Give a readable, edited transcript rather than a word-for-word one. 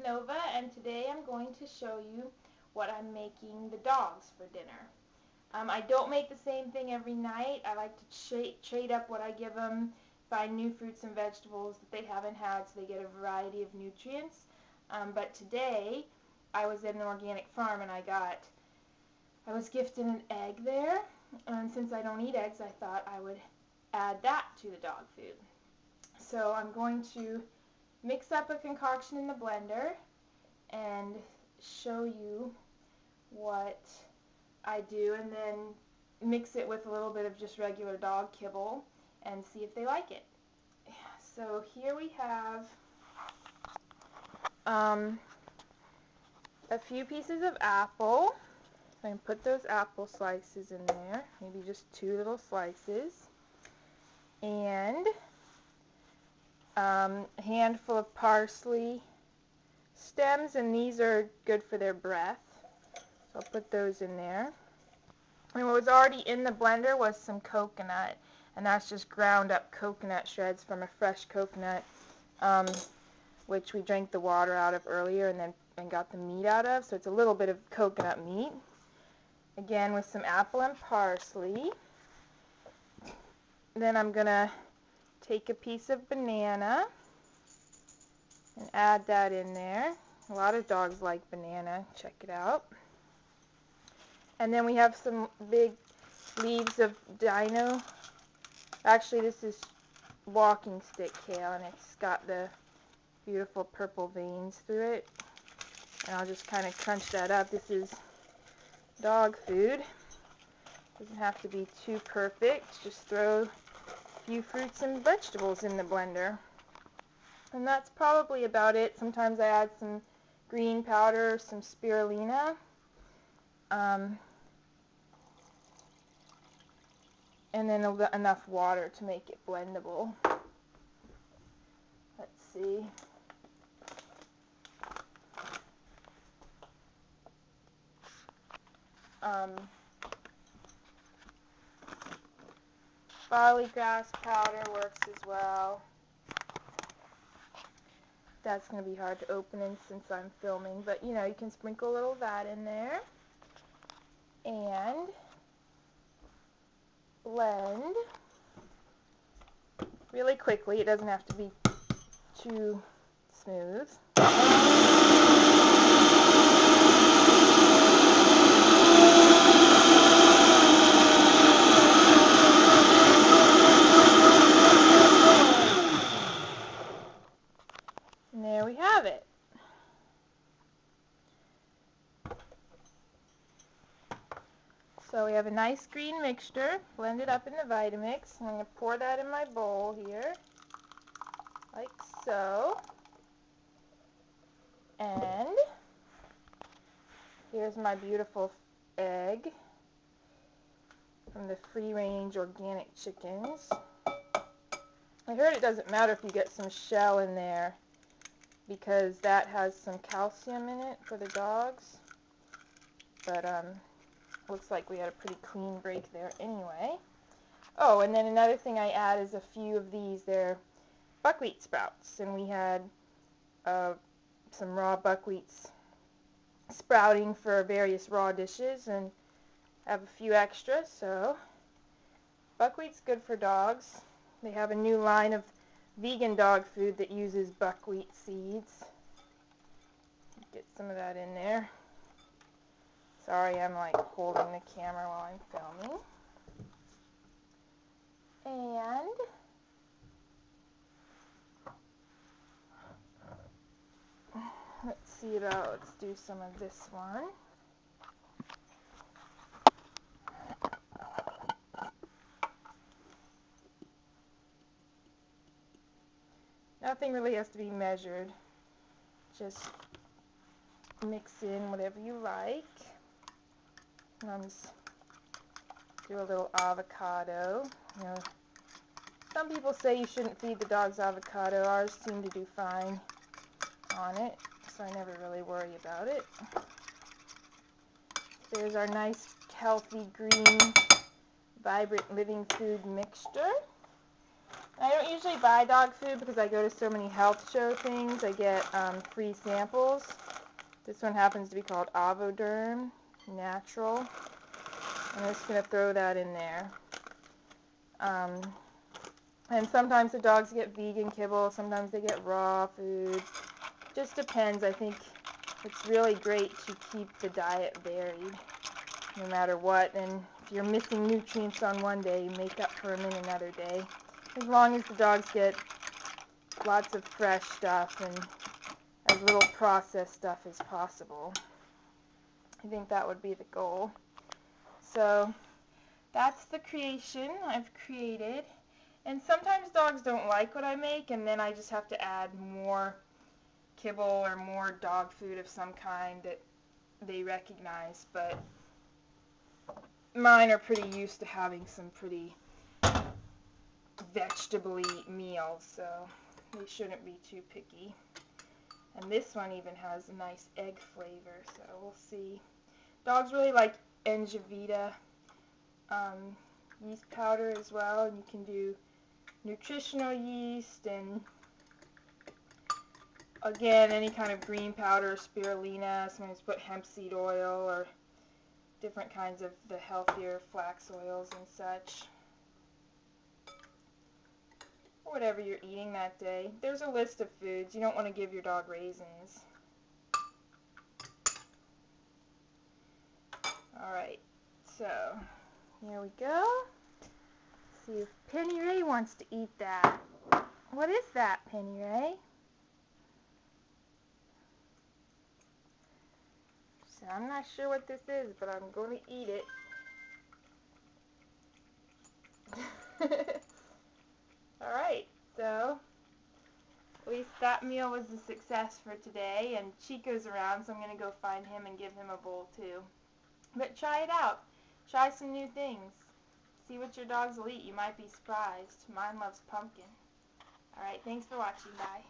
Nova, and today I'm going to show you what I'm making the dogs for dinner. I don't make the same thing every night. I like to trade up what I give them, find new fruits and vegetables that they haven't had so they get a variety of nutrients. But today I was at an organic farm and I was gifted an egg there, and since I don't eat eggs, I thought I would add that to the dog food. So I'm going to mix up a concoction in the blender and show you what I do, and then mix it with a little bit of just regular dog kibble and see if they like it. So here we have a few pieces of apple. I can put those apple slices in there, maybe just 2 little slices, and a handful of parsley stems, and these are good for their breath, so I'll put those in there. And what was already in the blender was some coconut, and that's just ground up coconut shreds from a fresh coconut, which we drank the water out of earlier and got the meat out of, so it's a little bit of coconut meat. Again, with some apple and parsley. Then I'm going to take a piece of banana and add that in there. A lot of dogs like banana. Check it out. And then we have some big leaves of dino. Actually, this is walking stick kale, and it's got the beautiful purple veins through it. And I'll just kind of crunch that up. This is dog food. Doesn't have to be too perfect. Just throw few fruits and vegetables in the blender. And that's probably about it. Sometimes I add some green powder, some spirulina. And then enough water to make it blendable. Let's see. Barley grass powder works as well. That's going to be hard to open in since I'm filming, but you know, you can sprinkle a little of that in there and blend really quickly. It doesn't have to be too smooth. And there we have it. So we have a nice green mixture blended up in the Vitamix. I'm going to pour that in my bowl here, like so. And here's my beautiful egg from the free-range organic chickens. I heard it doesn't matter if you get some shell in there, because that has some calcium in it for the dogs. But looks like we had a pretty clean break there anyway. Oh, and then another thing I add is a few of these. They're buckwheat sprouts, and we had some raw buckwheats sprouting for various raw dishes, and have a few extra. So buckwheat's good for dogs. They have a new line of vegan dog food that uses buckwheat seeds. Get some of that in there. Sorry, I'm like holding the camera while I'm filming. And let's do some of this one. Nothing really has to be measured. Just mix in whatever you like. And I'll just do a little avocado. You know, some people say you shouldn't feed the dogs avocado. Ours seem to do fine on it, so I never really worry about it. There's our nice, healthy, green, vibrant living food mixture. I don't usually buy dog food because I go to so many health show things. I get free samples. This one happens to be called Avoderm Natural. I'm just going to throw that in there. And sometimes the dogs get vegan kibble, sometimes they get raw food. Just depends. I think it's really great to keep the diet varied no matter what. And if you're missing nutrients on one day, you make up for them in another day. As long as the dogs get lots of fresh stuff and as little processed stuff as possible. I think that would be the goal. So that's the creation I've created. And sometimes dogs don't like what I make, and then I just have to add more kibble or more dog food of some kind that they recognize. But mine are pretty used to having some pretty vegetable-y meals, so they shouldn't be too picky. And this one even has a nice egg flavor, so we'll see. Dogs really like Engevita yeast powder as well, and you can do nutritional yeast and again any kind of green powder, spirulina. Sometimes put hemp seed oil or different kinds of the healthier flax oils and such. Or whatever you're eating that day. There's a list of foods. You don't want to give your dog raisins. Alright, so here we go. See if Penny Ray wants to eat that. What is that, Penny Ray? So I'm not sure what this is, but I'm going to eat it. Alright, so at least that meal was a success for today, and Chico's around, so I'm going to go find him and give him a bowl too. But try it out. Try some new things. See what your dogs will eat. You might be surprised. Mine loves pumpkin. Alright, thanks for watching. Bye.